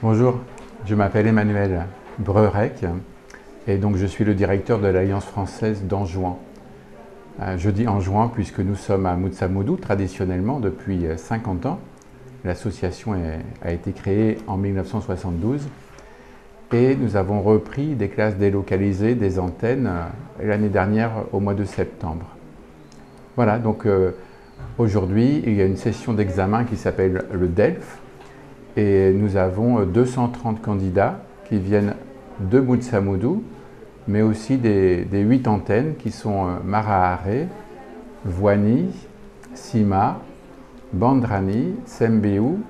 Bonjour, je m'appelle Emmanuel Breurec et donc je suis le directeur de l'Alliance française d'Anjouan. Je dis Anjouan puisque nous sommes à Moutsamoudou traditionnellement depuis 50 ans. L'association a été créée en 1972 et nous avons repris des classes délocalisées, des antennes l'année dernière au mois de septembre. Voilà, donc aujourd'hui il y a une session d'examen qui s'appelle le DELF. Et nous avons 230 candidats qui viennent de Moutsamoudou, mais aussi des 8 antennes qui sont Maraharé, Voani, Sima, Bandrani, Sembéou,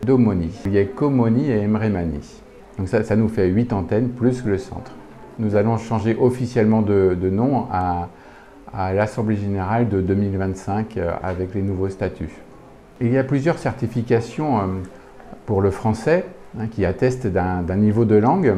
Domoni. Il y a Komoni et Emremani. Donc ça nous fait 8 antennes plus le centre. Nous allons changer officiellement de nom à l'Assemblée générale de 2025 avec les nouveaux statuts. Il y a plusieurs certifications pour le français, qui atteste d'un niveau de langue,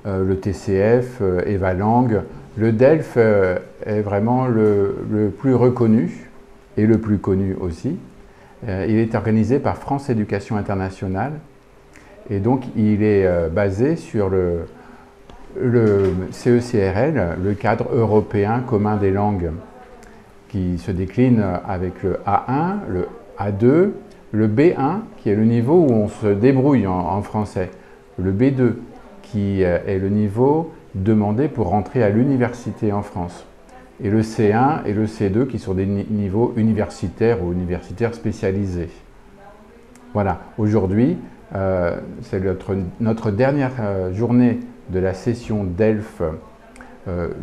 le TCF, EvaLangue. Le DELF est vraiment le plus reconnu et le plus connu aussi. Il est organisé par France Éducation Internationale et donc il est basé sur le CECRL, le cadre européen commun des langues, qui se décline avec le A1, le A2, le B1 qui est le niveau où on se débrouille en français, le B2 qui est le niveau demandé pour rentrer à l'université en France, et le C1 et le C2 qui sont des niveaux universitaires ou universitaires spécialisés. Voilà, aujourd'hui c'est notre dernière journée de la session DELF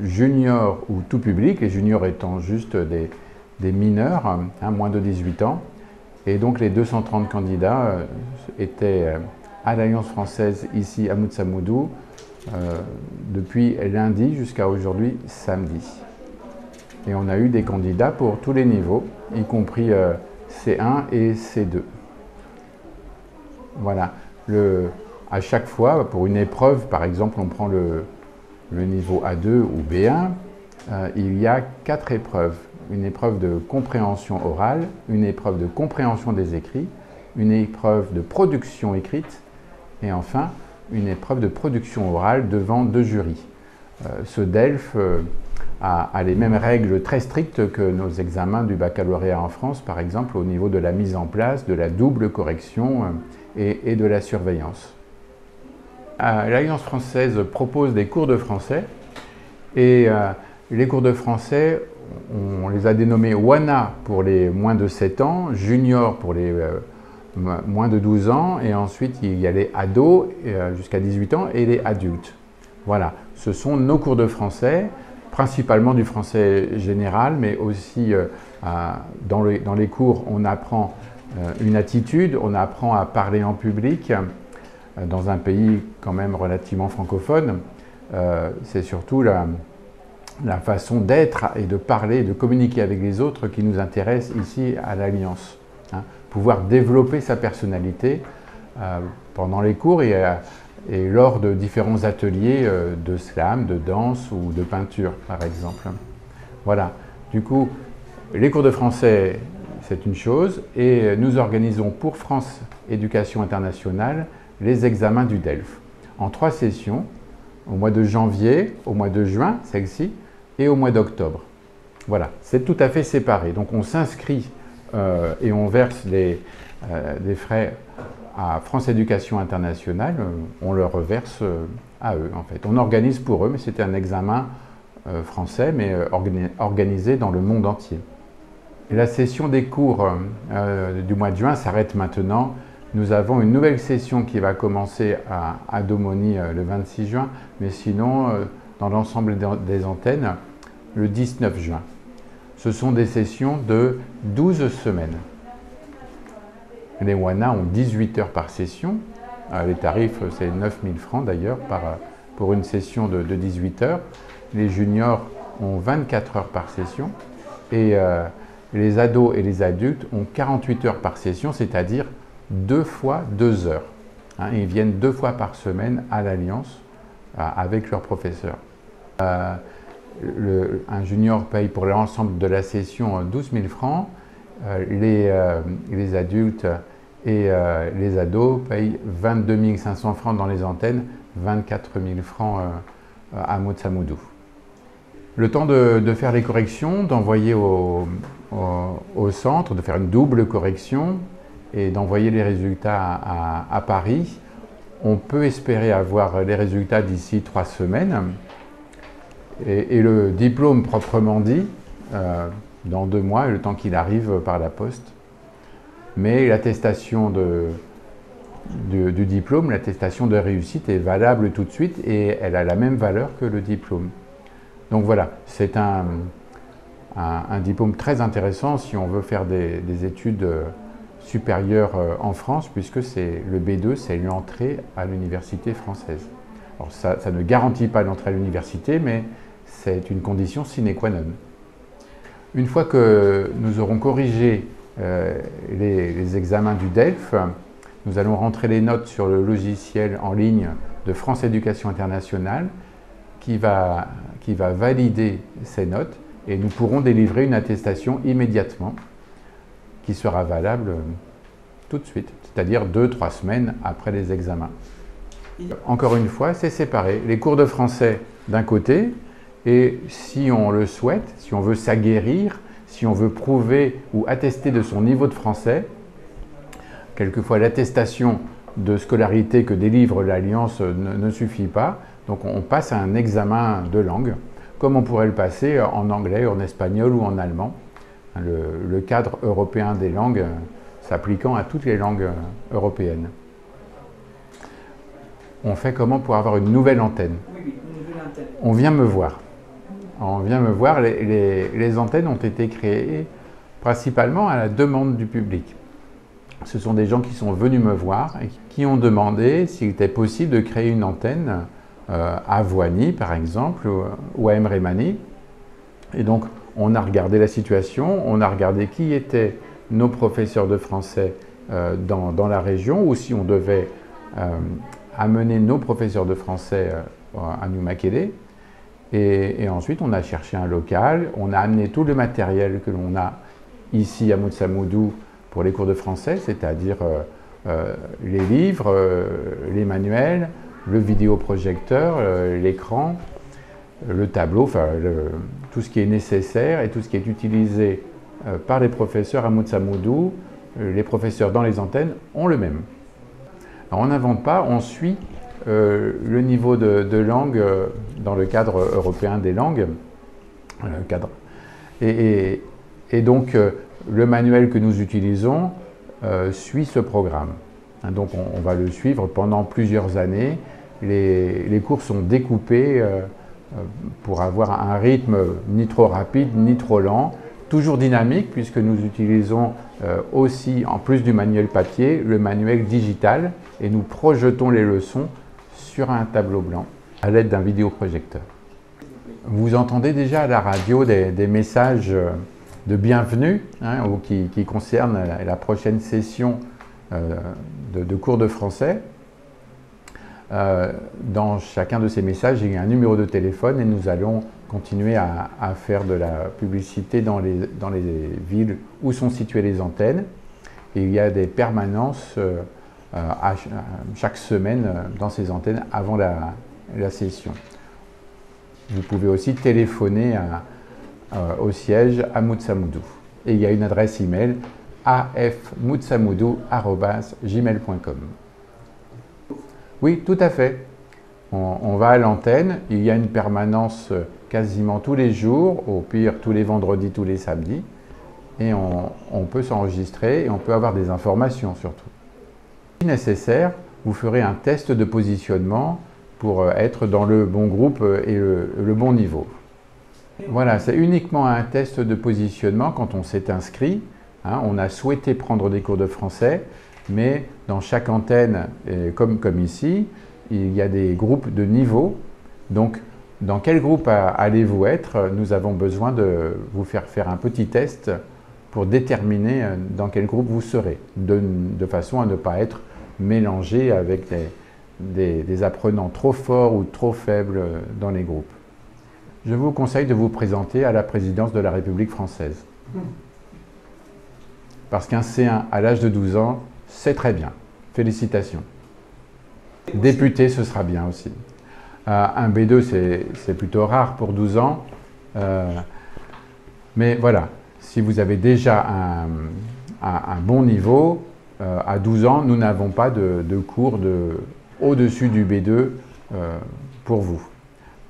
junior ou tout public, les juniors étant juste des mineurs, moins de 18 ans. Et donc les 230 candidats étaient à l'Alliance française ici à Moutsamoudou depuis lundi jusqu'à aujourd'hui samedi. Et on a eu des candidats pour tous les niveaux, y compris C1 et C2. Voilà. À chaque fois, pour une épreuve, par exemple, on prend le niveau A2 ou B1, il y a 4 épreuves. Une épreuve de compréhension orale, une épreuve de compréhension des écrits, une épreuve de production écrite et enfin une épreuve de production orale devant 2 jurys. Ce DELF a les mêmes règles très strictes que nos examens du baccalauréat en France, par exemple au niveau de la mise en place, de la double correction et de la surveillance. L'Alliance française propose des cours de français et les cours de français, on les a dénommés WANA pour les moins de 7 ans, Junior pour les moins de 12 ans, et ensuite il y a les ados jusqu'à 18 ans et les adultes. Voilà, ce sont nos cours de français, principalement du français général, mais aussi dans les cours on apprend une attitude, on apprend à parler en public, dans un pays quand même relativement francophone. C'est surtout la façon d'être et de parler et de communiquer avec les autres qui nous intéresse ici à l'Alliance. Pouvoir développer sa personnalité pendant les cours et lors de différents ateliers de slam, de danse ou de peinture par exemple. Voilà, du coup les cours de français c'est une chose et nous organisons pour France Éducation Internationale les examens du DELF en 3 sessions, au mois de janvier, au mois de juin, celle-ci, et au mois d'octobre. Voilà, c'est tout à fait séparé. Donc on s'inscrit et on verse des frais à France Éducation Internationale, on leur reverse à eux en fait. On organise pour eux, mais c'était un examen français, mais organisé dans le monde entier. Et la session des cours du mois de juin s'arrête maintenant. Nous avons une nouvelle session qui va commencer à Domoni le 26 juin, mais sinon dans l'ensemble des antennes le 19 juin. Ce sont des sessions de 12 semaines. Les WANA ont 18 heures par session. Les tarifs, c'est 9 000 francs d'ailleurs pour une session de 18 heures. Les juniors ont 24 heures par session. Et les ados et les adultes ont 48 heures par session, c'est-à-dire 2 fois 2 heures. Ils viennent 2 fois par semaine à l'Alliance avec leurs professeurs. Un junior paye pour l'ensemble de la session 12 000 francs. Les adultes et les ados payent 22 500 francs dans les antennes, 24 000 francs à Motsamoudou. Le temps de faire les corrections, d'envoyer au centre, de faire une double correction et d'envoyer les résultats à Paris. On peut espérer avoir les résultats d'ici 3 semaines et le diplôme proprement dit dans 2 mois, le temps qu'il arrive par la poste. Mais l'attestation du diplôme, l'attestation de réussite est valable tout de suite et elle a la même valeur que le diplôme. Donc voilà, c'est un diplôme très intéressant si on veut faire des études supérieures en France, puisque le B2, c'est l'entrée à l'université française. Alors ça ne garantit pas l'entrée à l'université, mais c'est une condition sine qua non. Une fois que nous aurons corrigé les examens du DELF, nous allons rentrer les notes sur le logiciel en ligne de France Éducation Internationale qui va valider ces notes et nous pourrons délivrer une attestation immédiatement qui sera valable tout de suite, c'est-à-dire 2-3 semaines après les examens. Encore une fois, c'est séparé. Les cours de français d'un côté et si on le souhaite, si on veut s'aguerrir, si on veut prouver ou attester de son niveau de français, quelquefois l'attestation de scolarité que délivre l'Alliance ne suffit pas. Donc on passe à un examen de langue, comme on pourrait le passer en anglais, en espagnol ou en allemand. Le cadre européen des langues s'appliquant à toutes les langues européennes. On fait comment pour avoir une nouvelle antenne? Oui, une nouvelle antenne. On vient me voir. On vient me voir, les antennes ont été créées principalement à la demande du public. Ce sont des gens qui sont venus me voir et qui ont demandé s'il était possible de créer une antenne à Voigny par exemple ou à Emrémani. Et donc on a regardé la situation, on a regardé qui étaient nos professeurs de français dans la région ou si on devait amener nos professeurs de français à Noumakélé. Et ensuite on a cherché un local, on a amené tout le matériel que l'on a ici à Motsamoudou pour les cours de français, c'est-à-dire les livres, les manuels, le vidéoprojecteur, l'écran, le tableau, enfin tout ce qui est nécessaire et tout ce qui est utilisé par les professeurs à Motsamoudou. Les professeurs dans les antennes ont le même. Alors on n'invente pas, on suit le niveau de langue dans le cadre européen des langues. Et donc le manuel que nous utilisons suit ce programme. Donc on va le suivre pendant plusieurs années. Les cours sont découpés pour avoir un rythme ni trop rapide ni trop lent, toujours dynamique puisque nous utilisons aussi, en plus du manuel papier, le manuel digital et nous projetons les leçons sur un tableau blanc à l'aide d'un vidéoprojecteur. Vous entendez déjà à la radio des messages de bienvenue ou qui concernent la prochaine session de cours de français. Dans chacun de ces messages, il y a un numéro de téléphone et nous allons continuer à faire de la publicité dans les villes où sont situées les antennes. Et il y a des permanences chaque semaine dans ces antennes avant la session. Vous pouvez aussi téléphoner au siège à Motsamoudou. Et il y a une adresse email afmotsamoudou@gmail.com. Oui, tout à fait. On va à l'antenne, il y a une permanence quasiment tous les jours, au pire tous les vendredis, tous les samedis, et on peut s'enregistrer et on peut avoir des informations surtout. Si nécessaire, vous ferez un test de positionnement pour être dans le bon groupe et le bon niveau. Voilà, c'est uniquement un test de positionnement quand on s'est inscrit. On a souhaité prendre des cours de français, mais dans chaque antenne, comme ici, il y a des groupes de niveau. Donc, dans quel groupe allez-vous être? Nous avons besoin de vous faire un petit test pour déterminer dans quel groupe vous serez, de façon à ne pas être mélangé avec des apprenants trop forts ou trop faibles dans les groupes. Je vous conseille de vous présenter à la présidence de la République française. Parce qu'un C1 à l'âge de 12 ans, c'est très bien. Félicitations. Député, ce sera bien aussi. Un B2, c'est plutôt rare pour 12 ans. Mais voilà, si vous avez déjà un bon niveau, à 12 ans, nous n'avons pas de cours au-dessus du B2 pour vous.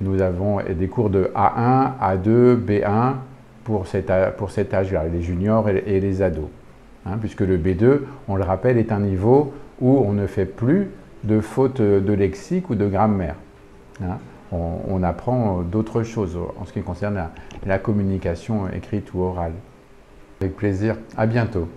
Nous avons des cours de A1, A2, B1 pour cet âge-là, les juniors et les ados. Hein, puisque le B2, on le rappelle, est un niveau où on ne fait plus de fautes de lexique ou de grammaire. Hein, on apprend d'autres choses en ce qui concerne la communication écrite ou orale. Avec plaisir, à bientôt.